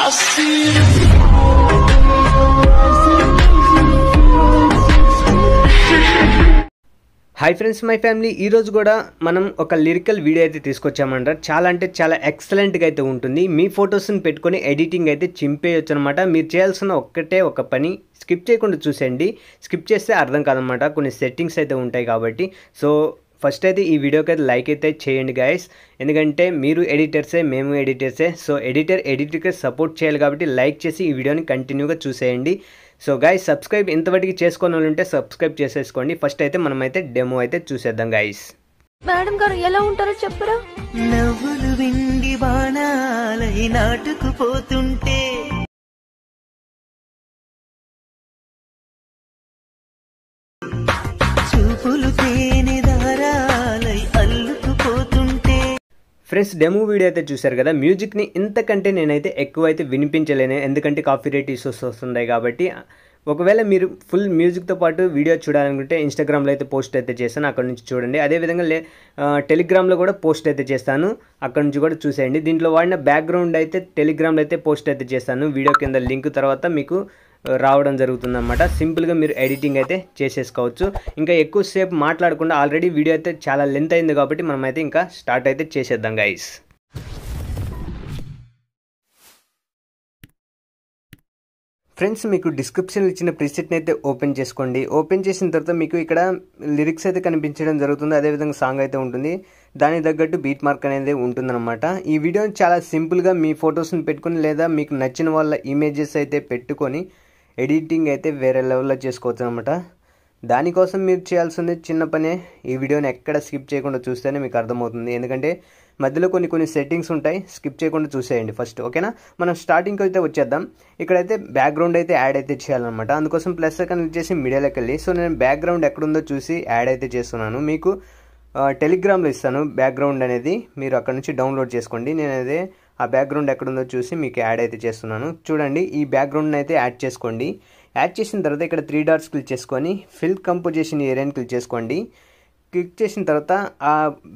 Hi friends, my family. ఈరోజు కూడా మనం ఒక లిరికల్ వీడియో అయితే తీసుకొచ్చామంటారు. చాలా అంటే చాలా ఎక్సలెంట్గా అయితే ఉంటుంది. మీ ఫొటోస్ని పెట్టుకొని ఎడిటింగ్ అయితే చింపేయచ్చు అనమాట. మీరు చేయాల్సిన ఒక పని, స్కిప్ చేయకుండా చూసేయండి. స్కిప్ చేస్తే అర్థం కాదనమాట, కొన్ని సెట్టింగ్స్ అయితే ఉంటాయి కాబట్టి. సో ఫస్ట్ అయితే ఈ వీడియోకి అయితే లైక్ అయితే చేయండి గాయస్, ఎందుకంటే మీరు ఎడిటర్సే, మేము ఎడిటర్సే. సో ఎడిటర్కి సపోర్ట్ చేయాలి కాబట్టి లైక్ చేసి ఈ వీడియోని కంటిన్యూగా చూసేయండి. సో గాయస్, సబ్స్క్రైబ్ ఇంతవరకు చేసుకొని ఉంటే సబ్స్క్రైబ్ చేసేసుకోండి. ఫస్ట్ అయితే మనమైతే డెమో అయితే చూసేద్దాం గాయస్. మేడం గారు ఎలా ఉంటారో చెప్పరా? నవ్వులు విండి బాణాలై నాటుకుపోతుంటే చూపులు తేనె దారాలై అల్లుకుపోతుంటే. ఫ్రెండ్స్, డెమో వీడియో అయితే చూశారు కదా. మ్యూజిక్ని ఇంతకంటే నేనైతే ఎక్కువ అయితే వినిపించలేను, ఎందుకంటే కాపీరైట్ ఇష్యూస్ వస్తున్నాయి కాబట్టి. ఒకవేళ మీరు ఫుల్ మ్యూజిక్తో పాటు వీడియో చూడాలనుకుంటే ఇన్స్టాగ్రామ్లో అయితే పోస్ట్ అయితే చేస్తాను, అక్కడ నుంచి చూడండి. అదేవిధంగా టెలిగ్రామ్లో కూడా పోస్ట్ అయితే చేస్తాను, అక్కడ నుంచి కూడా చూసేయండి. దీంట్లో వాడిన బ్యాక్గ్రౌండ్ అయితే టెలిగ్రామ్లో అయితే పోస్ట్ అయితే చేస్తాను. వీడియో కింద లింక్ తర్వాత మీకు రావడం జరుగుతుందన్నమాట. సింపుల్గా మీరు ఎడిటింగ్ అయితే చేసేసుకోవచ్చు. ఇంకా ఎక్కువసేపు మాట్లాడకుండా, ఆల్రెడీ వీడియో అయితే చాలా లెంత్ అయింది కాబట్టి మనమైతే ఇంకా స్టార్ట్ అయితే చేసేద్దాం గైస్. ఫ్రెండ్స్, మీకు డిస్క్రిప్షన్లో ఇచ్చిన ప్రీసెట్ని అయితే ఓపెన్ చేసుకోండి. ఓపెన్ చేసిన తర్వాత మీకు ఇక్కడ లిరిక్స్ అయితే కనిపించడం జరుగుతుంది, అదేవిధంగా సాంగ్ అయితే ఉంటుంది. దానికి తగ్గట్టు బీట్ మార్క్ అనేది ఉంటుందన్నమాట. ఈ వీడియోని చాలా సింపుల్గా మీ ఫొటోస్ని పెట్టుకొని లేదా మీకు నచ్చిన వాళ్ళ ఇమేజెస్ అయితే పెట్టుకొని ఎడిటింగ్ అయితే వేరే లెవెల్లో చేసుకోవచ్చు అనమాట. దానికోసం మీరు చేయాల్సింది చిన్న పనే. ఈ వీడియోని ఎక్కడ స్కిప్ చేయకుండా చూస్తేనే మీకు అర్థమవుతుంది, ఎందుకంటే మధ్యలో కొన్ని సెట్టింగ్స్ ఉంటాయి. స్కిప్ చేయకుండా చూసేయండి ఫస్ట్, ఓకేనా? మనం స్టార్టింగ్కి అయితే వచ్చేద్దాం. ఇక్కడైతే బ్యాక్గ్రౌండ్ అయితే యాడ్ అయితే చేయాలన్నమాట. అందుకోసం ప్లస్ క్లిక్ చేసి మీడియాలోకి వెళ్ళి, సో నేను బ్యాక్గ్రౌండ్ ఎక్కడుందో చూసి యాడ్ అయితే చేస్తున్నాను. మీకు టెలిగ్రామ్లో ఇస్తాను బ్యాక్గ్రౌండ్ అనేది, మీరు అక్కడ నుంచి డౌన్లోడ్ చేసుకోండి. నేనైతే ఆ బ్యాక్గ్రౌండ్ ఎక్కడుందో చూసి మీకు యాడ్ అయితే చేస్తున్నాను. చూడండి, ఈ బ్యాక్గ్రౌండ్ని అయితే యాడ్ చేసుకోండి. యాడ్ చేసిన తర్వాత ఇక్కడ 3 డాట్స్ క్లిక్ చేసుకొని ఫిల్ కంపోజిషన్ ఏరియాని క్లిక్ చేసుకోండి. క్లిక్ చేసిన తర్వాత ఆ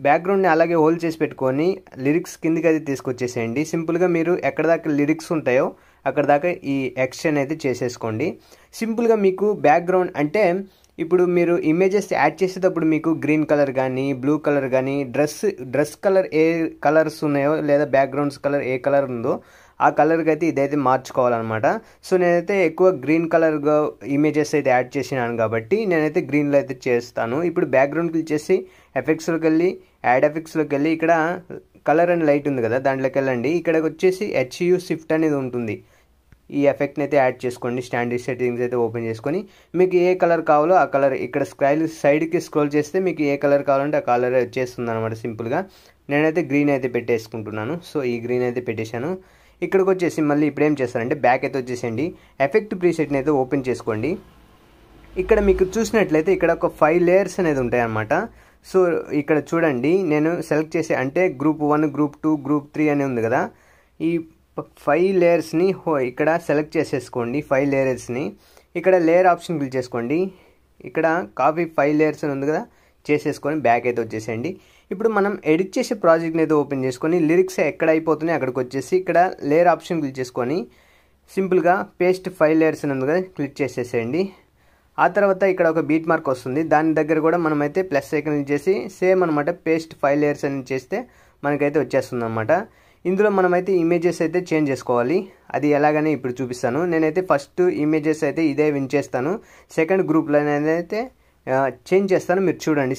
బ్యాక్గ్రౌండ్ని అలాగే హోల్డ్ చేసి పెట్టుకొని లిరిక్స్ కిందికి అయితే తీసుకొచ్చేసేయండి. సింపుల్గా మీరు ఎక్కడ దాకా లిరిక్స్ ఉంటాయో అక్కడ దాకా ఈ ఎక్స్టెండ్ అయితే చేసేసుకోండి. సింపుల్గా మీకు బ్యాక్గ్రౌండ్ అంటే ఇప్పుడు మీరు ఇమేజెస్ యాడ్ చేసేటప్పుడు మీకు గ్రీన్ కలర్ కానీ బ్లూ కలర్ కానీ డ్రెస్ కలర్ ఏ కలర్స్ ఉన్నాయో లేదా బ్యాక్గ్రౌండ్స్ కలర్ ఏ కలర్ ఉందో ఆ కలర్కి అయితే ఇదైతే మార్చుకోవాలన్నమాట. సో నేనైతే ఎక్కువ గ్రీన్ కలర్గా ఇమేజెస్ అయితే యాడ్ చేసినాను కాబట్టి నేనైతే గ్రీన్లో అయితే చేస్తాను. ఇప్పుడు బ్యాక్గ్రౌండ్కి వచ్చేసి ఎఫెక్ట్స్లోకి వెళ్ళి యాడ్ ఎఫెక్ట్స్లోకి వెళ్ళి ఇక్కడ కలర్ అండ్ లైట్ ఉంది కదా, దాంట్లోకి వెళ్ళండి. ఇక్కడికి వచ్చేసి HU షిఫ్ట్ అనేది ఉంటుంది. ఈ ఎఫెక్ట్ని అయితే యాడ్ చేసుకోండి. స్టాండర్డ్ సెట్టింగ్స్ అయితే ఓపెన్ చేసుకొని మీకు ఏ కలర్ కావాలో ఆ కలర్ ఇక్కడ సైడ్కి స్క్రోల్ చేస్తే మీకు ఏ కలర్ కావాలంటే ఆ కలర్ వచ్చేస్తుంది అనమాట. సింపుల్గా నేనైతే గ్రీన్ అయితే పెట్టేసుకుంటున్నాను. సో ఈ గ్రీన్ అయితే పెట్టేశాను. ఇక్కడికి వచ్చేసి మళ్ళీ ఇప్పుడు ఏం చేస్తారంటే బ్యాక్ అయితే వచ్చేసేయండి. ఎఫెక్ట్ ప్రీసెట్ని అయితే ఓపెన్ చేసుకోండి. ఇక్కడ మీకు చూసినట్లయితే ఇక్కడ ఒక 5 లేయర్స్ అనేది ఉంటాయి అన్నమాట. సో ఇక్కడ చూడండి, నేను సెలెక్ట్ చేసే అంటే గ్రూప్ 1, గ్రూప్ 2, గ్రూప్ 3 అని ఉంది కదా. ఈ 5 లేయర్స్ని ఇక్కడ సెలెక్ట్ చేసేసుకోండి. 5 లేయర్స్ని ఇక్కడ లేయర్ ఆప్షన్ క్లిక్ చేసుకోండి. ఇక్కడ కాపీ 5 లేయర్స్ అని ఉంది కదా, చేసేసుకొని బ్యాక్ అయితే వచ్చేసేయండి. ఇప్పుడు మనం ఎడిట్ చేసే ప్రాజెక్ట్ని అయితే ఓపెన్ చేసుకొని లిరిక్స్ ఎక్కడ అయిపోతున్నాయి అక్కడికి వచ్చేసి ఇక్కడ లేయర్ ఆప్షన్ క్లిక్ చేసుకొని సింపుల్గా పేస్ట్ 5 లేయర్స్ అని ఉంది కదా, క్లిక్ చేసేసేయండి. ఆ తర్వాత ఇక్కడ ఒక బీట్ మార్క్ వస్తుంది, దాని దగ్గర కూడా మనమైతే ప్లస్ ఐకాన్ చేసి సేమ్ అనమాట పేస్ట్ 5 లేయర్స్ అని చేస్తే మనకైతే వచ్చేస్తుంది అనమాట. ఇందులో మనమైతే ఇమేజెస్ అయితే చేంజ్ చేసుకోవాలి. అది ఎలాగనే ఇప్పుడు చూపిస్తాను. నేనైతే ఫస్ట్ ఇమేజెస్ అయితే ఇదే విన్ చేస్తాను. సెకండ్ గ్రూప్లో అయితే చేంజ్ చేస్తాను, మీరు చూడండి.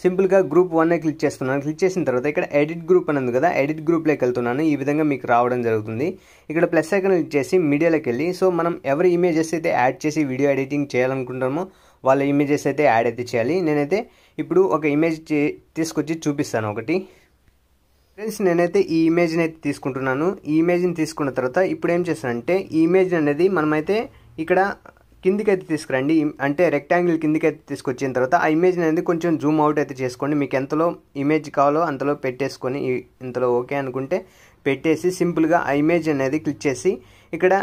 సింపుల్గా గ్రూప్ 1 క్లిక్ చేస్తున్నాను. క్లిక్ చేసిన తర్వాత ఇక్కడ ఎడిట్ గ్రూప్ అని ఉంది కదా, ఎడిట్ గ్రూప్లోకి వెళ్తున్నాను. ఈ విధంగా మీకు రావడం జరుగుతుంది. ఇక్కడ ప్లస్ ఐకాన్ క్లిక్ చేసి మీడియాలోకి వెళ్ళి, సో మనం ఎవరి ఇమేజెస్ అయితే యాడ్ చేసి వీడియో ఎడిటింగ్ చేయాలనుకుంటామో వాళ్ళ ఇమేజెస్ అయితే యాడ్ అయితే చేయాలి. నేనైతే ఇప్పుడు ఒక ఇమేజ్ తీసుకొచ్చి చూపిస్తాను ఒకటి. ఫ్రెండ్స్, నేనైతే ఈ ఇమేజ్ని అయితే తీసుకుంటున్నాను. ఈ ఇమేజ్ని తీసుకున్న తర్వాత ఇప్పుడు ఏం చేస్తానంటే ఈ ఇమేజ్ అనేది మనమైతే ఇక్కడ కిందికి అయితే తీసుకురండి. అంటే రెక్టాంగిల్ కిందికి అయితే తీసుకొచ్చిన తర్వాత ఆ ఇమేజ్ అనేది కొంచెం జూమ్ అవుట్ అయితే చేసుకోండి. మీకు ఎంతలో ఇమేజ్ కావాలో అంతలో పెట్టేసుకొని ఇంతలో ఓకే అనుకుంటే పెట్టేసి సింపుల్గా ఆ ఇమేజ్ అనేది క్లిక్ చేసి ఇక్కడ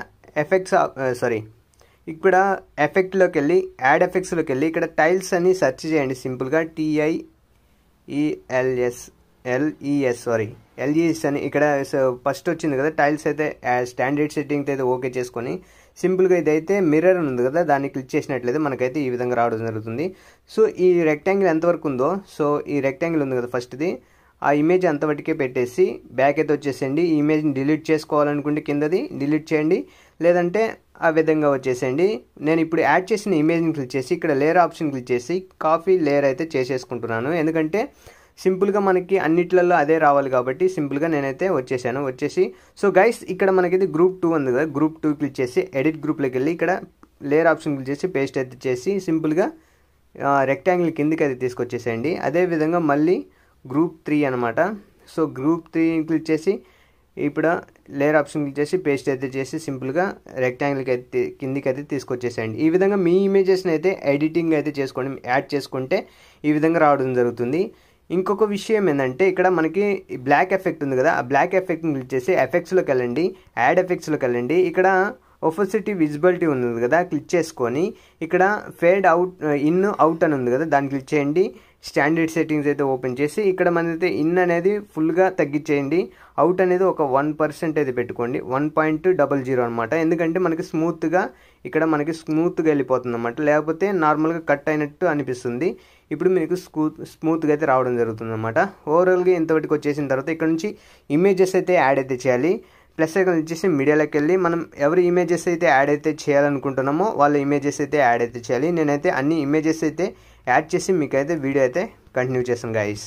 ఇక్కడ ఎఫెక్ట్లోకి వెళ్ళి యాడ్ ఎఫెక్ట్స్లోకి వెళ్ళి ఇక్కడ టైల్స్ అని సెర్చ్ చేయండి. సింపుల్గా TILES ఎల్జీఎస్ అని ఇక్కడ ఫస్ట్ వచ్చింది కదా టైల్స్ అయితే స్టాండర్డ్ సెట్టింగ్స్ అయితే ఓకే చేసుకొని సింపుల్గా ఇదైతే మిర్రర్ ఉంది కదా దాన్ని క్లిక్ చేసినట్లయితే మనకైతే ఈ విధంగా రావడం జరుగుతుంది. సో ఈ రెక్టాంగిల్ ఎంతవరకు ఉందో సో ఈ రెక్టాంగిల్ ఉంది కదా ఫస్ట్ది ఆ ఇమేజ్ అంతవరకే పెట్టేసి బ్యాక్ అయితే వచ్చేసేయండి. ఈ ఇమేజ్ని డిలీట్ చేసుకోవాలనుకుంటే కిందది డిలీట్ చేయండి, లేదంటే ఆ విధంగా వచ్చేసేయండి. నేను ఇప్పుడు యాడ్ చేసిన ఇమేజ్ని క్లిక్ చేసి ఇక్కడ లేయర్ ఆప్షన్ క్లిక్ చేసి కాపీ లేయర్ అయితే చేసేసుకుంటున్నాను. ఎందుకంటే సింపుల్గా మనకి అన్నిట్లలో అదే రావాలి కాబట్టి సింపుల్గా నేనైతే వచ్చేసి సో గైస్ ఇక్కడ మనకైతే గ్రూప్ 2 ఉంది కదా గ్రూప్ 2 క్లిక్ చేసి ఎడిట్ గ్రూప్లోకి వెళ్ళి ఇక్కడ లేయర్ ఆప్షన్ క్లిక్ చేసి పేస్ట్ అయితే చేసి సింపుల్గా రెక్టాంగిల్ కిందికి అయితే తీసుకొచ్చేసేయండి. అదేవిధంగా మళ్ళీ గ్రూప్ 3 అనమాట. సో గ్రూప్ 3 క్లిక్ చేసి ఇప్పుడు లేయర్ ఆప్షన్ క్లిక్ చేసి పేస్ట్ అయితే చేసి సింపుల్గా రెక్టాంగిల్కి అయితే కిందికి అయితే తీసుకొచ్చేసేయండి. ఈ విధంగా మీ ఇమేజెస్ని అయితే ఎడిటింగ్ అయితే చేసుకోండి, యాడ్ చేసుకుంటే ఈ విధంగా రావడం జరుగుతుంది. ఇంకొక విషయం ఏంటంటే ఇక్కడ మనకి బ్లాక్ ఎఫెక్ట్ ఉంది కదా ఆ బ్లాక్ ఎఫెక్ట్ని క్లిక్ చేసి ఎఫెక్ట్స్లోకి వెళ్ళండి, యాడ్ ఎఫెక్ట్స్లోకి వెళ్ళండి. ఇక్కడ ఒపోసిటీ విజిబిలిటీ ఉంది కదా క్లిక్ చేసుకొని ఇక్కడ ఫేడ్ అవుట్ ఇన్ అవుట్ అని ఉంది కదా దాన్ని క్లిక్ చేయండి. స్టాండర్డ్ సెట్టింగ్స్ అయితే ఓపెన్ చేసి ఇక్కడ మనైతే ఇన్ అనేది ఫుల్గా తగ్గించేయండి, అవుట్ అనేది ఒక 1% అయితే పెట్టుకోండి, 1.00 అనమాట. ఎందుకంటే మనకి స్మూత్గా ఇక్కడ మనకి స్మూత్గా వెళ్ళిపోతుంది అనమాట, లేకపోతే నార్మల్గా కట్ అయినట్టు అనిపిస్తుంది. ఇప్పుడు మీకు స్మూత్గా అయితే రావడం జరుగుతుంది అనమాట. ఓవరాల్గా ఇంతవరకు వచ్చేసిన తర్వాత ఇక్కడ నుంచి ఇమేజెస్ అయితే యాడ్ అయితే చేయాలి. ప్లస్ ఐకాన్ వచ్చేసి మీడియాలోకి వెళ్ళి మనం ఎవరి ఇమేజెస్ అయితే యాడ్ అయితే చేయాలనుకుంటున్నామో వాళ్ళ ఇమేజెస్ అయితే యాడ్ అయితే చేయాలి. నేనైతే అన్ని ఇమేజెస్ అయితే యాడ్ చేసి మీకైతే వీడియో అయితే కంటిన్యూ చేస్తాను గైస్.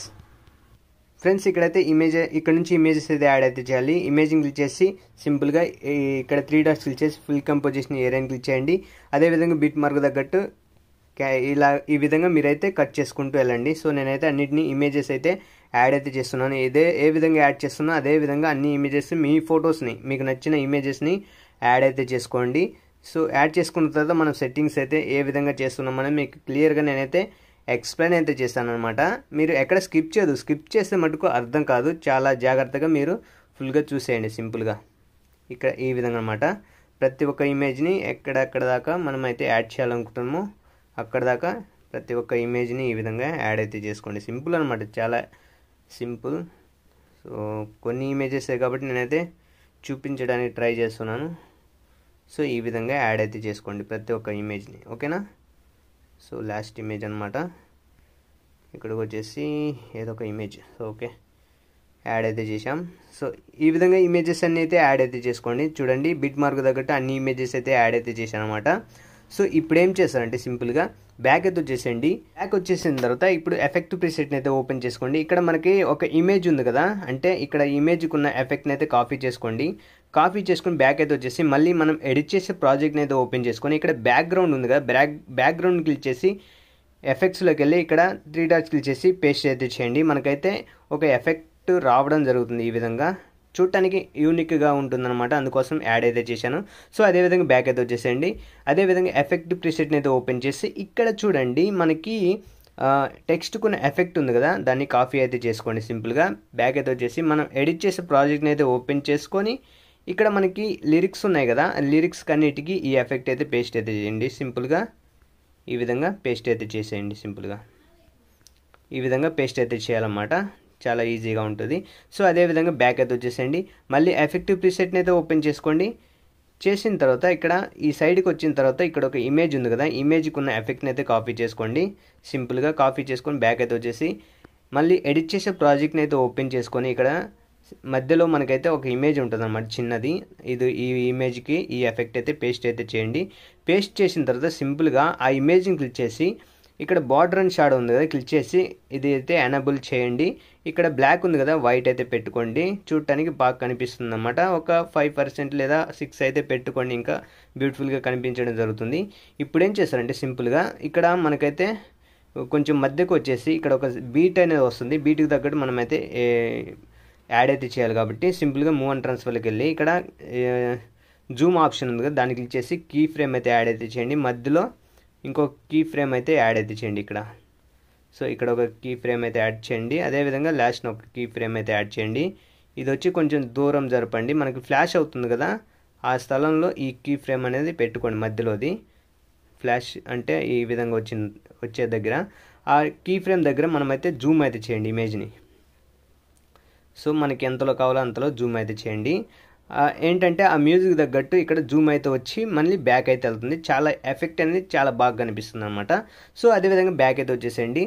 ఫ్రెండ్స్ ఇక్కడైతే ఇక్కడ నుంచి ఇమేజెస్ అయితే యాడ్ అయితే చేయాలి. ఇమేజింగ్ క్లిక్ చేసి సింపుల్గా ఇక్కడ 3 డాట్స్ క్లిక్ చేసి ఫుల్ కంపోజిషన్ ఏరియాని క్లిక్ చేయండి. అదేవిధంగా బిట్ మార్క్ తగ్గట్టు ఇలా ఈ విధంగా మీరైతే కట్ చేసుకుంటూ వెళ్ళండి. సో నేనైతే అన్నిటిని ఇమేజెస్ అయితే యాడ్ అయితే చేస్తున్నాను. ఏ విధంగా యాడ్ చేస్తున్నా అదే విధంగా అన్ని ఇమేజెస్ మీ ఫొటోస్ని మీకు నచ్చిన ఇమేజెస్ని యాడ్ అయితే చేసుకోండి. సో యాడ్ చేసుకున్న తర్వాత మనం సెట్టింగ్స్ అయితే ఏ విధంగా చేస్తున్నామని మీకు క్లియర్గా నేనైతే ఎక్స్ప్లెయిన్ అయితే చేస్తాను అనమాట. మీరు ఎక్కడ స్కిప్ చేయదు, స్కిప్ చేస్తే మటుకు అర్థం కాదు, చాలా జాగ్రత్తగా మీరు ఫుల్గా చూసేయండి. సింపుల్గా ఇక్కడ ఈ విధంగా అనమాట ప్రతి ఒక్క ఇమేజ్ని ఎక్కడెక్కడ దాకా మనం అయితే యాడ్ చేయాలనుకుంటున్నామో అక్కడ దాకా ప్రతి ఒక్క ఇమేజ్ని ఈ విధంగా యాడ్ అయితే చేసుకోండి. సింపుల్ అనమాట, చాలా సింపుల్. సో కొన్ని ఇమేజెస్ కాబట్టి నేనైతే చూపించడానికి ట్రై చేస్తున్నాను. సో ఈ విధంగా యాడ్ అయితే చేసుకోండి ప్రతి ఒక్క ఇమేజ్ని, ఓకేనా. సో లాస్ట్ ఇమేజ్ అనమాట, ఇక్కడికి వచ్చేసి ఏదో ఒక ఇమేజ్. సో ఓకే యాడ్ అయితే చేసాం. సో ఈ విధంగా ఇమేజెస్ అన్నీ అయితే యాడ్ అయితే చేసుకోండి. చూడండి బిట్ మార్క్ తగ్గట్టు అన్ని ఇమేజెస్ అయితే యాడ్ అయితే చేశాను అనమాట. సో ఇప్పుడు ఏం చేస్తారంటే సింపుల్గా బ్యాక్ అయితే వచ్చేసేయండి. బ్యాక్ వచ్చేసిన తర్వాత ఇప్పుడు ఎఫెక్ట్ ప్రీసెట్ని అయితే ఓపెన్ చేసుకోండి. ఇక్కడ మనకి ఒక ఇమేజ్ ఉంది కదా, అంటే ఇక్కడ ఇమేజ్కి ఉన్న ఎఫెక్ట్ని అయితే కాపీ చేసుకోండి. కాపీ చేసుకుని బ్యాక్ అయితే వచ్చేసి మళ్ళీ మనం ఎడిట్ చేసే ప్రాజెక్ట్ని అయితే ఓపెన్ చేసుకొని ఇక్కడ బ్యాక్గ్రౌండ్ ఉంది కదా బ్యాక్గ్రౌండ్ క్లిక్ చేసి ఎఫెక్ట్స్లోకి వెళ్ళి ఇక్కడ 3 డాట్స్ క్లిక్ చేసి పేస్ట్ అయితే చేయండి. మనకైతే ఒక ఎఫెక్ట్ రావడం జరుగుతుంది. ఈ విధంగా చూడటానికి యూనిక్గా ఉంటుందన్నమాట, అందుకోసం యాడ్ అయితే చేశాను. సో అదేవిధంగా బ్యాక్ అయితే వచ్చేసేయండి. అదేవిధంగా ఎఫెక్ట్ ప్రీసెట్ని అయితే ఓపెన్ చేసి ఇక్కడ చూడండి మనకి టెక్స్ట్కు ఉన్న ఎఫెక్ట్ ఉంది కదా దాన్ని కాపీ అయితే చేసుకోండి. సింపుల్గా బ్యాక్ అయితే వచ్చేసి మనం ఎడిట్ చేసే ప్రాజెక్ట్ని అయితే ఓపెన్ చేసుకొని ఇక్కడ మనకి లిరిక్స్ ఉన్నాయి కదా లిరిక్స్ అన్నిటికీ ఈ ఎఫెక్ట్ అయితే పేస్ట్ అయితే చేయండి. సింపుల్గా ఈ విధంగా పేస్ట్ అయితే చేసేయండి. సింపుల్గా ఈ విధంగా పేస్ట్ అయితే చేయాలన్నమాట, చాలా ఈజీగా ఉంటుంది. సో అదేవిధంగా బ్యాక్ అయితే వచ్చేసేయండి. మళ్ళీ ఎఫెక్టివ్ ప్రీసెట్ని అయితే ఓపెన్ చేసుకోండి. చేసిన తర్వాత ఇక్కడ ఈ సైడ్కి వచ్చిన తర్వాత ఇక్కడ ఒక ఇమేజ్ ఉంది కదా ఇమేజ్కి ఉన్న ఎఫెక్ట్ని అయితే కాపీ చేసుకోండి. సింపుల్గా కాపీ చేసుకొని బ్యాక్ అయితే వచ్చేసి మళ్ళీ ఎడిట్ చేసే ప్రాజెక్ట్ని అయితే ఓపెన్ చేసుకొని ఇక్కడ మధ్యలో మనకైతే ఒక ఇమేజ్ ఉంటుంది అన్నమాట చిన్నది. ఈ ఇమేజ్కి ఈ ఎఫెక్ట్ అయితే పేస్ట్ అయితే చేయండి. పేస్ట్ చేసిన తర్వాత సింపుల్గా ఆ ఇమేజ్ని క్లిక్ చేసి ఇక్కడ బార్డర్ అండ్ షాడో ఉంది కదా క్లిక్ చేసి ఇది అయితే ఎనేబుల్ చేయండి. ఇక్కడ బ్లాక్ ఉంది కదా వైట్ అయితే పెట్టుకోండి, చూడటానికి బాగా కనిపిస్తుంది అన్నమాట. ఒక 5% లేదా 6 అయితే పెట్టుకోండి, ఇంకా బ్యూటిఫుల్గా కనిపించడం జరుగుతుంది. ఇప్పుడు ఏం చేస్తారంటే సింపుల్గా ఇక్కడ మనకైతే కొంచెం మధ్యకు వచ్చేసి ఇక్కడ ఒక బీట్ అనేది వస్తుంది. బీట్కి తగ్గట్టు మనమైతే యాడ్ అయితే చేయాలి కాబట్టి సింపుల్గా మూవ్ అండ్ ట్రాన్స్ఫర్కి వెళ్ళి ఇక్కడ జూమ్ ఆప్షన్ ఉంది కదా దాన్ని క్లిక్ చేసి కీ ఫ్రేమ్ అయితే యాడ్ అయితే చేయండి. మధ్యలో ఇంకో కీ ఫ్రేమ్ అయితే యాడ్ అయితే చేయండి ఇక్కడ. సో ఇక్కడ ఒక కీ ఫ్రేమ్ అయితే యాడ్ చేయండి. అదేవిధంగా లాస్ట్న ఒక కీ ఫ్రేమ్ అయితే యాడ్ చేయండి. ఇది వచ్చి కొంచెం దూరం జరపండి, మనకి ఫ్లాష్ అవుతుంది కదా ఆ స్థలంలో ఈ కీ ఫ్రేమ్ అనేది పెట్టుకోండి. మధ్యలోది ఫ్లాష్ అంటే ఈ విధంగా వచ్చే దగ్గర ఆ కీ ఫ్రేమ్ దగ్గర మనమైతే జూమ్ అయితే చేయండి ఇమేజ్ని. సో మనకి ఎంతలో కావాలో అంతలో జూమ్ అయితే చేయండి. ఏంటంటే ఆ మ్యూజిక్ తగ్గట్టు ఇక్కడ జూమ్ అయితే వచ్చి మళ్ళీ బ్యాక్ అయితే వెళ్తుంది. చాలా ఎఫెక్ట్ అనేది చాలా బాగా కనిపిస్తుంది అనమాట. సో అదేవిధంగా బ్యాక్ అయితే వచ్చేసేయండి.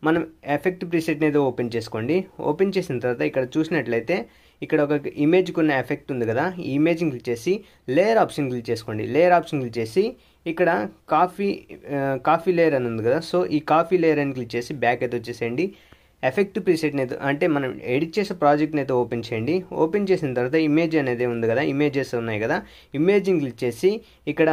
మనం ఎఫెక్ట్ ప్రీసెట్ని అయితే ఓపెన్ చేసుకోండి. ఓపెన్ చేసిన తర్వాత ఇక్కడ చూసినట్లయితే ఇక్కడ ఒక ఇమేజ్కి ఉన్న ఎఫెక్ట్ ఉంది కదా, ఈ ఇమేజ్ని క్లిక్ చేసి లేయర్ ఆప్షన్ క్లిక్ చేసుకోండి. లేయర్ ఆప్షన్ క్లిక్ చేసి ఇక్కడ కాఫీ లేయర్ అని ఉంది కదా, సో ఈ కాఫీ లేయర్ అని క్లిక్ చేసి బ్యాక్ అయితే వచ్చేసేయండి. ఎఫెక్ట్ ప్రీసెట్ని అయితే అంటే మనం ఎడిట్ చేసే ప్రాజెక్ట్ని అయితే ఓపెన్ చేయండి. ఓపెన్ చేసిన తర్వాత ఇమేజ్ అనేది ఉంది కదా, ఇమేజెస్ ఉన్నాయి కదా, ఇమేజ్ని క్లిక్ చేసి ఇక్కడ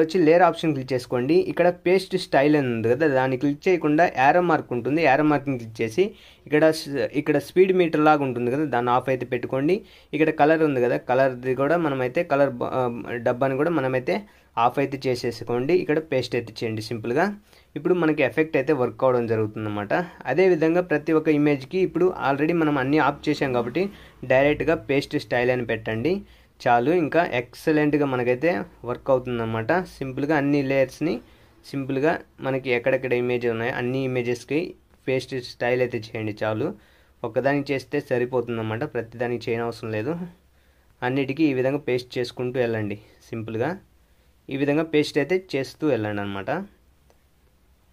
వచ్చి లేయర్ ఆప్షన్ క్లిక్ చేసుకోండి. ఇక్కడ పేస్ట్ స్టైల్ అని ఉంది కదా, దాన్ని క్లిక్ చేయకుండా యారో మార్క్ ఉంటుంది, యారో మార్క్ని క్లిక్ చేసి ఇక్కడ స్పీడ్ మీటర్ లాగా ఉంటుంది కదా, దాన్ని ఆఫ్ అయితే పెట్టుకోండి. ఇక్కడ కలర్ ఉంది కదా, కలర్ది కూడా మనమైతే కలర్ డబ్బాని కూడా మనమైతే ఆఫ్ అయితే చేసేసుకోండి. ఇక్కడ పేస్ట్ అయితే చేయండి సింపుల్గా. ఇప్పుడు మనకి ఎఫెక్ట్ అయితే వర్క్ అవడం జరుగుతుందన్నమాట. అదేవిధంగా ప్రతి ఒక్క ఇమేజ్కి ఇప్పుడు ఆల్రెడీ మనం అన్నీ ఆఫ్ చేసాం కాబట్టి డైరెక్ట్గా పేస్ట్ స్టైల్ అని పెట్టండి చాలు. ఇంకా ఎక్సలెంట్గా మనకైతే వర్క్ అవుతుందన్నమాట. సింపుల్గా అన్ని లేయర్స్ని సింపుల్గా మనకి ఎక్కడెక్కడ ఇమేజ్ ఉన్నాయో అన్ని ఇమేజెస్కి పేస్ట్ స్టైల్ అయితే చేయండి చాలు. ఒక్కదానికి చేస్తే సరిపోతుందన్నమాట, ప్రతిదానికి చేయనవసరం లేదు. అన్నిటికీ ఈ విధంగా పేస్ట్ చేసుకుంటూ వెళ్ళండి సింపుల్గా. ఈ విధంగా పేస్ట్ అయితే చేస్తూ వెళ్ళండి అనమాట.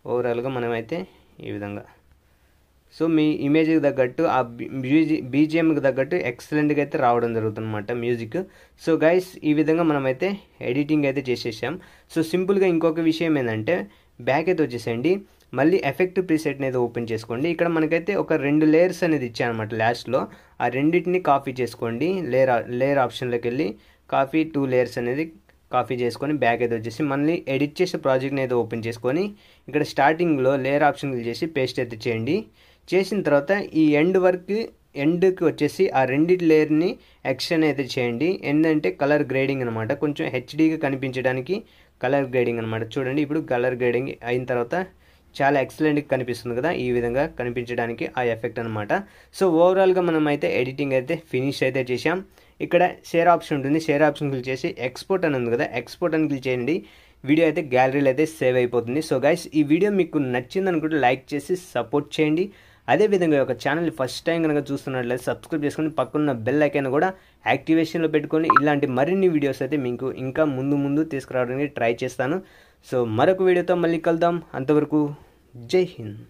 ఓవరాల్గా మనమైతే ఈ విధంగా సో మీ ఇమేజ్కి తగ్గట్టు ఆ బీజిఎంకి తగ్గట్టు ఎక్సలెంట్గా అయితే రావడం జరుగుతుందన్నమాట మ్యూజిక్. సో గైస్ ఈ విధంగా మనమైతే ఎడిటింగ్ అయితే చేసేసాం. సో సింపుల్గా ఇంకొక విషయం ఏంటంటే బ్యాక్ అయితే వచ్చేసేయండి. మళ్ళీ ఎఫెక్ట్ ప్రీసెట్ని అయితే ఓపెన్ చేసుకోండి. ఇక్కడ మనకైతే ఒక 2 లేయర్స్ అనేది ఇచ్చాయన్నమాట లాస్ట్లో. ఆ రెండింటిని కాపీ చేసుకోండి. లేయర్ ఆప్షన్లోకి వెళ్ళి 2 లేయర్స్ అనేది కాపీ చేసుకొని బ్యాక్ అయితే వచ్చేసి మళ్ళీ ఎడిట్ చేసే ప్రాజెక్ట్ని అయితే ఓపెన్ చేసుకొని ఇక్కడ స్టార్టింగ్లో లేయర్ ఆప్షన్ చేసి పేస్ట్ అయితే చేయండి. చేసిన తర్వాత ఈ ఎండ్కి వచ్చేసి ఆ రెండింటి లేయర్ని ఎక్స్టెండ్ అయితే చేయండి. ఏంటంటే కలర్ గ్రేడింగ్ అనమాట, కొంచెం హెచ్డీగా కనిపించడానికి కలర్ గ్రేడింగ్ అనమాట. చూడండి ఇప్పుడు కలర్ గ్రేడింగ్ అయిన తర్వాత చాలా ఎక్సలెంట్గా కనిపిస్తుంది కదా, ఈ విధంగా కనిపించడానికి ఆ ఎఫెక్ట్ అనమాట. సో ఓవరాల్గా మనం అయితే ఎడిటింగ్ అయితే ఫినిష్ అయితే చేసాం. ఇక్కడ షేర్ ఆప్షన్ ఉంటుంది, షేర్ ఆప్షన్ క్లిక్ చేసి ఎక్స్పోర్ట్ అని ఉంది కదా, ఎక్స్పోర్ట్ అని క్లిక్ చేయండి. వీడియో అయితే గ్యాలరీలో అయితే సేవ్ అయిపోతుంది. సో గైస్ ఈ వీడియో మీకు నచ్చింది అనుకుంటే లైక్ చేసి సపోర్ట్ చేయండి. అదేవిధంగా ఒక ఛానల్ ఫస్ట్ టైం కనుక చూస్తున్నట్లయితే సబ్స్క్రైబ్ చేసుకొని పక్కన బెల్ ఐకాన్ కూడా యాక్టివేషన్లో పెట్టుకొని ఇలాంటి మరిన్ని వీడియోస్ అయితే మీకు ఇంకా ముందు తీసుకురావడానికి ట్రై చేస్తాను. సో మరొక వీడియోతో మళ్ళీ కలుద్దాం. అంతవరకు జై హింద్.